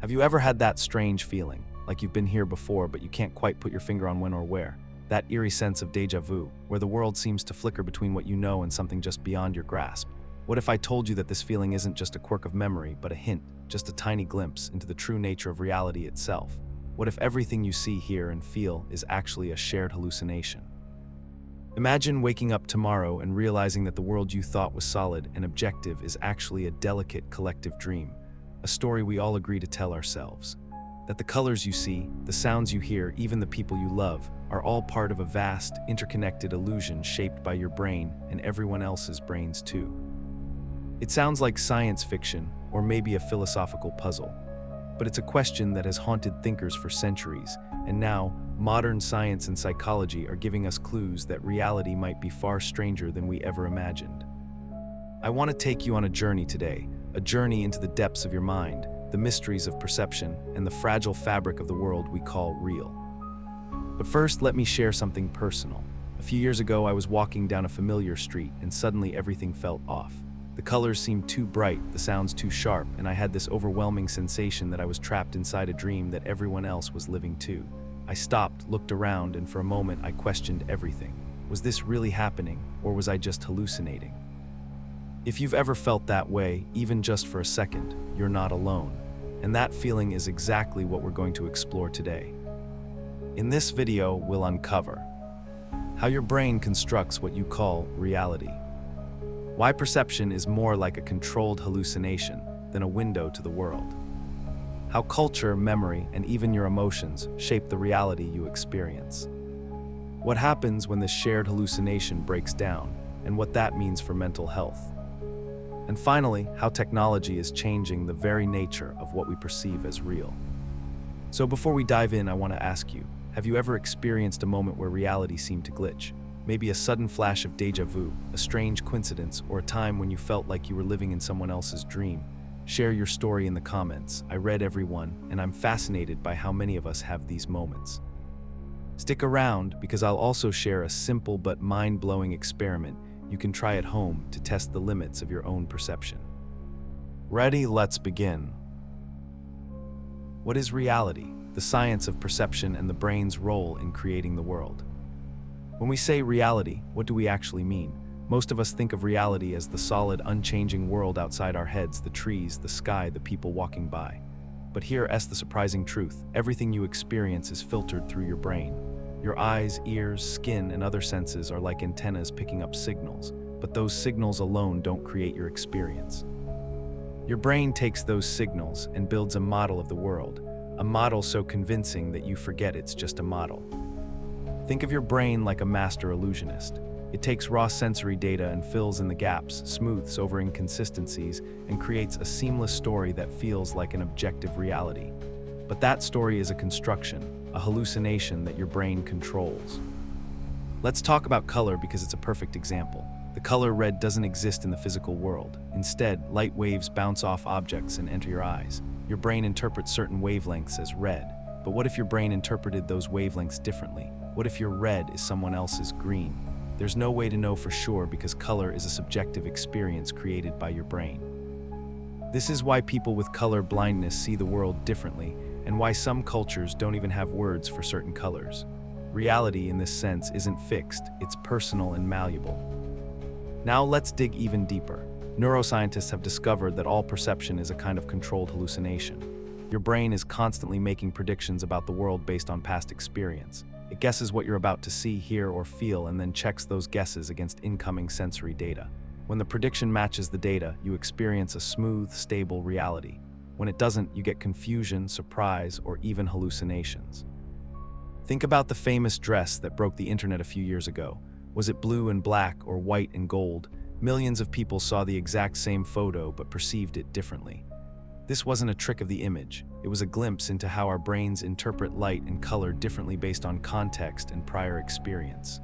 Have you ever had that strange feeling, like you've been here before but you can't quite put your finger on when or where? That eerie sense of déjà vu, where the world seems to flicker between what you know and something just beyond your grasp. What if I told you that this feeling isn't just a quirk of memory, but a hint, just a tiny glimpse into the true nature of reality itself? What if everything you see, hear, and feel is actually a shared hallucination? Imagine waking up tomorrow and realizing that the world you thought was solid and objective is actually a delicate collective dream, a story we all agree to tell ourselves. That the colors you see, the sounds you hear, even the people you love, are all part of a vast, interconnected illusion shaped by your brain and everyone else's brains too. It sounds like science fiction, or maybe a philosophical puzzle, but it's a question that has haunted thinkers for centuries, and now, modern science and psychology are giving us clues that reality might be far stranger than we ever imagined. I want to take you on a journey today, a journey into the depths of your mind, the mysteries of perception, and the fragile fabric of the world we call real. But first, let me share something personal. A few years ago, I was walking down a familiar street, and suddenly everything felt off. The colors seemed too bright, the sounds too sharp, and I had this overwhelming sensation that I was trapped inside a dream that everyone else was living too. I stopped, looked around, and for a moment I questioned everything. Was this really happening, or was I just hallucinating? If you've ever felt that way, even just for a second, you're not alone. And that feeling is exactly what we're going to explore today. In this video, we'll uncover how your brain constructs what you call reality, why perception is more like a controlled hallucination than a window to the world, how culture, memory, and even your emotions shape the reality you experience, what happens when this shared hallucination breaks down, and what that means for mental health, and finally, how technology is changing the very nature of what we perceive as real. So before we dive in, I want to ask you, have you ever experienced a moment where reality seemed to glitch? Maybe a sudden flash of déjà vu, a strange coincidence, or a time when you felt like you were living in someone else's dream? Share your story in the comments. I read every one, and I'm fascinated by how many of us have these moments. Stick around, because I'll also share a simple but mind-blowing experiment you can try at home to test the limits of your own perception. Ready? Let's begin. What is reality? The science of perception and the brain's role in creating the world. When we say reality, what do we actually mean? Most of us think of reality as the solid, unchanging world outside our heads, the trees, the sky, the people walking by. But here's the surprising truth. Everything you experience is filtered through your brain. Your eyes, ears, skin, and other senses are like antennas picking up signals, but those signals alone don't create your experience. Your brain takes those signals and builds a model of the world, a model so convincing that you forget it's just a model. Think of your brain like a master illusionist. It takes raw sensory data and fills in the gaps, smooths over inconsistencies, and creates a seamless story that feels like an objective reality. But that story is a construction, a hallucination that your brain controls. Let's talk about color because it's a perfect example. The color red doesn't exist in the physical world. Instead, light waves bounce off objects and enter your eyes. Your brain interprets certain wavelengths as red. But what if your brain interpreted those wavelengths differently? What if your red is someone else's green? There's no way to know for sure because color is a subjective experience created by your brain. This is why people with color blindness see the world differently, and why some cultures don't even have words for certain colors. Reality in this sense isn't fixed, it's personal and malleable. Now let's dig even deeper. Neuroscientists have discovered that all perception is a kind of controlled hallucination. Your brain is constantly making predictions about the world based on past experience. It guesses what you're about to see, hear, or feel, and then checks those guesses against incoming sensory data. When the prediction matches the data, you experience a smooth, stable reality. When it doesn't, you get confusion, surprise, or even hallucinations. Think about the famous dress that broke the internet a few years ago. Was it blue and black or white and gold? Millions of people saw the exact same photo but perceived it differently. This wasn't a trick of the image. It was a glimpse into how our brains interpret light and color differently based on context and prior experience.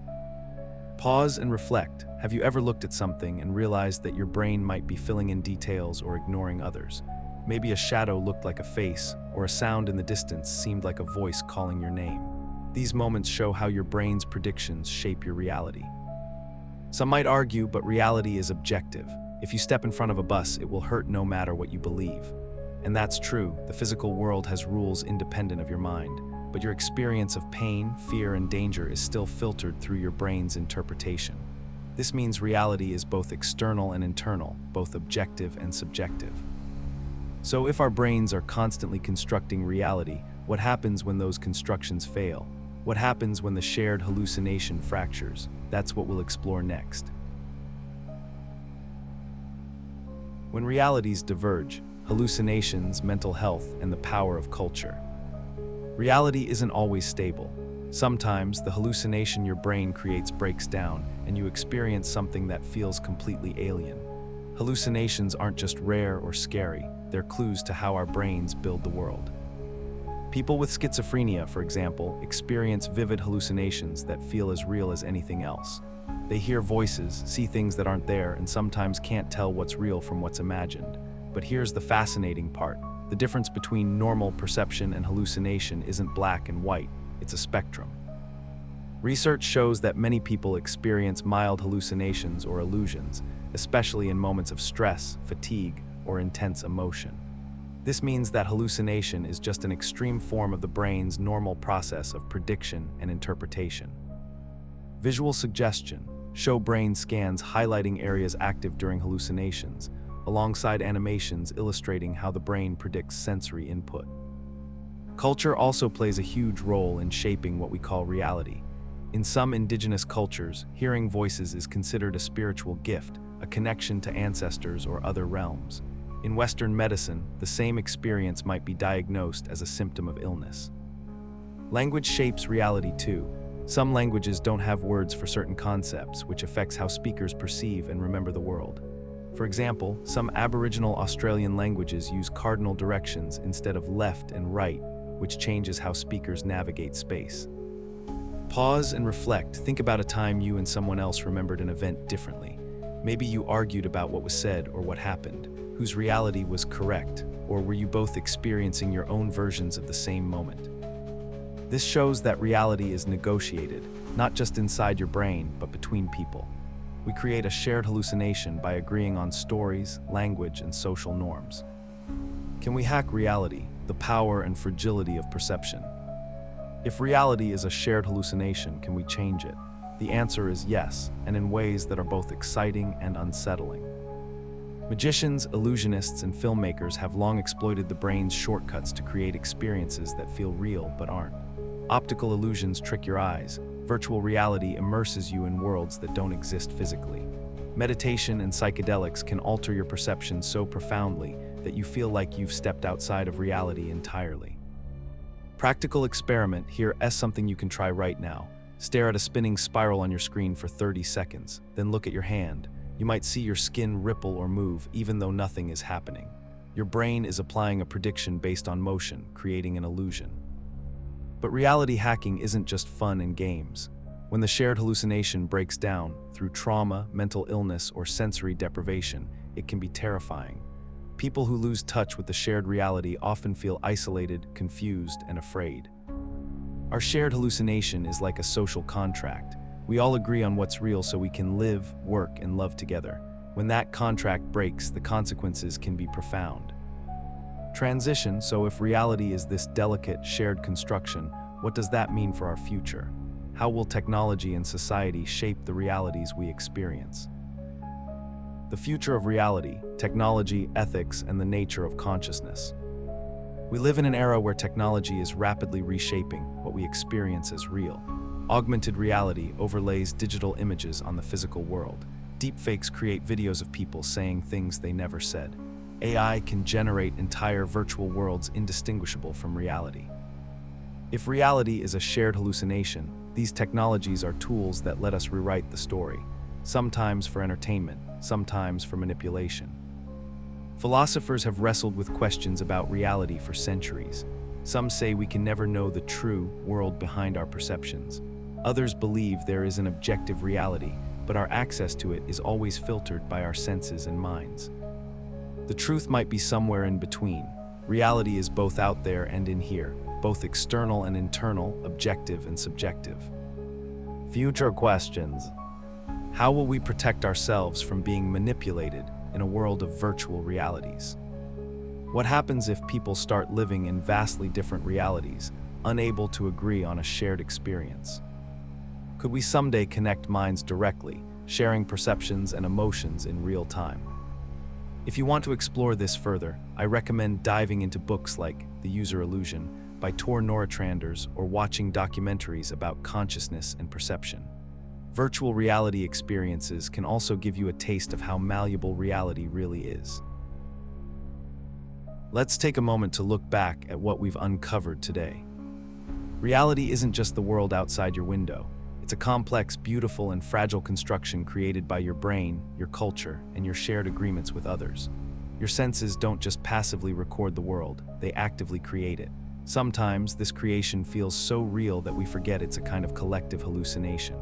Pause and reflect. Have you ever looked at something and realized that your brain might be filling in details or ignoring others? Maybe a shadow looked like a face, or a sound in the distance seemed like a voice calling your name. These moments show how your brain's predictions shape your reality. Some might argue, but reality is objective. If you step in front of a bus, it will hurt no matter what you believe. And that's true, the physical world has rules independent of your mind, but your experience of pain, fear, and danger is still filtered through your brain's interpretation. This means reality is both external and internal, both objective and subjective. So if our brains are constantly constructing reality, what happens when those constructions fail? What happens when the shared hallucination fractures? That's what we'll explore next. When realities diverge, hallucinations, mental health, and the power of culture. Reality isn't always stable. Sometimes the hallucination your brain creates breaks down, and you experience something that feels completely alien. Hallucinations aren't just rare or scary, they're clues to how our brains build the world. People with schizophrenia, for example, experience vivid hallucinations that feel as real as anything else. They hear voices, see things that aren't there, and sometimes can't tell what's real from what's imagined. But here's the fascinating part. The difference between normal perception and hallucination isn't black and white, it's a spectrum. Research shows that many people experience mild hallucinations or illusions, especially in moments of stress, fatigue, or intense emotion. This means that hallucination is just an extreme form of the brain's normal process of prediction and interpretation. Visual suggestion show brain scans highlighting areas active during hallucinations, alongside animations illustrating how the brain predicts sensory input. Culture also plays a huge role in shaping what we call reality. In some indigenous cultures, hearing voices is considered a spiritual gift, a connection to ancestors or other realms. In Western medicine, the same experience might be diagnosed as a symptom of illness. Language shapes reality too. Some languages don't have words for certain concepts, which affects how speakers perceive and remember the world. For example, some Aboriginal Australian languages use cardinal directions instead of left and right, which changes how speakers navigate space. Pause and reflect. Think about a time you and someone else remembered an event differently. Maybe you argued about what was said or what happened, whose reality was correct, or were you both experiencing your own versions of the same moment? This shows that reality is negotiated, not just inside your brain, but between people. We create a shared hallucination by agreeing on stories, language, and social norms. Can we hack reality, the power and fragility of perception? If reality is a shared hallucination, can we change it? The answer is yes, and in ways that are both exciting and unsettling. Magicians, illusionists, and filmmakers have long exploited the brain's shortcuts to create experiences that feel real but aren't. Optical illusions trick your eyes. Virtual reality immerses you in worlds that don't exist physically. Meditation and psychedelics can alter your perception so profoundly that you feel like you've stepped outside of reality entirely. Practical experiment, here is something you can try right now. Stare at a spinning spiral on your screen for 30 seconds, then look at your hand. You might see your skin ripple or move even though nothing is happening. Your brain is applying a prediction based on motion, creating an illusion. But reality hacking isn't just fun and games. When the shared hallucination breaks down through trauma, mental illness, or sensory deprivation, it can be terrifying. People who lose touch with the shared reality often feel isolated, confused, and afraid. Our shared hallucination is like a social contract. We all agree on what's real so we can live, work, and love together. When that contract breaks, the consequences can be profound. Transition, so if reality is this delicate, shared construction, what does that mean for our future? How will technology and society shape the realities we experience? The future of reality, technology, ethics, and the nature of consciousness. We live in an era where technology is rapidly reshaping what we experience as real. Augmented reality overlays digital images on the physical world. Deepfakes create videos of people saying things they never said. AI can generate entire virtual worlds indistinguishable from reality. If reality is a shared hallucination, these technologies are tools that let us rewrite the story, sometimes for entertainment, sometimes for manipulation. Philosophers have wrestled with questions about reality for centuries. Some say we can never know the true world behind our perceptions. Others believe there is an objective reality, but our access to it is always filtered by our senses and minds. The truth might be somewhere in between. Reality is both out there and in here, both external and internal, objective and subjective. Future questions. How will we protect ourselves from being manipulated in a world of virtual realities? What happens if people start living in vastly different realities, unable to agree on a shared experience? Could we someday connect minds directly, sharing perceptions and emotions in real time? If you want to explore this further, I recommend diving into books like The User Illusion by Tor Noratranders or watching documentaries about consciousness and perception. Virtual reality experiences can also give you a taste of how malleable reality really is. Let's take a moment to look back at what we've uncovered today. Reality isn't just the world outside your window. It's a complex, beautiful, and fragile construction created by your brain, your culture, and your shared agreements with others. Your senses don't just passively record the world, they actively create it. Sometimes, this creation feels so real that we forget it's a kind of collective hallucination.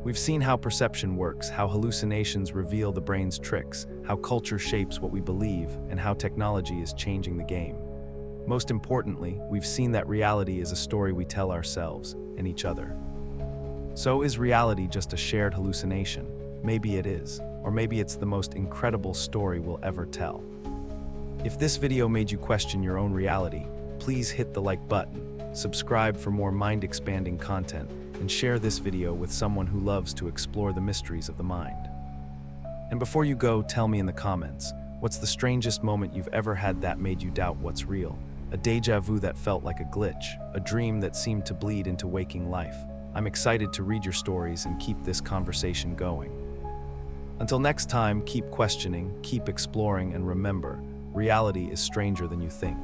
We've seen how perception works, how hallucinations reveal the brain's tricks, how culture shapes what we believe, and how technology is changing the game. Most importantly, we've seen that reality is a story we tell ourselves and each other. So is reality just a shared hallucination? Maybe it is, or maybe it's the most incredible story we'll ever tell. If this video made you question your own reality, please hit the like button, subscribe for more mind-expanding content, and share this video with someone who loves to explore the mysteries of the mind. And before you go, tell me in the comments, what's the strangest moment you've ever had that made you doubt what's real? A déjà vu that felt like a glitch, a dream that seemed to bleed into waking life. I'm excited to read your stories and keep this conversation going. Until next time, keep questioning, keep exploring, and remember, reality is stranger than you think.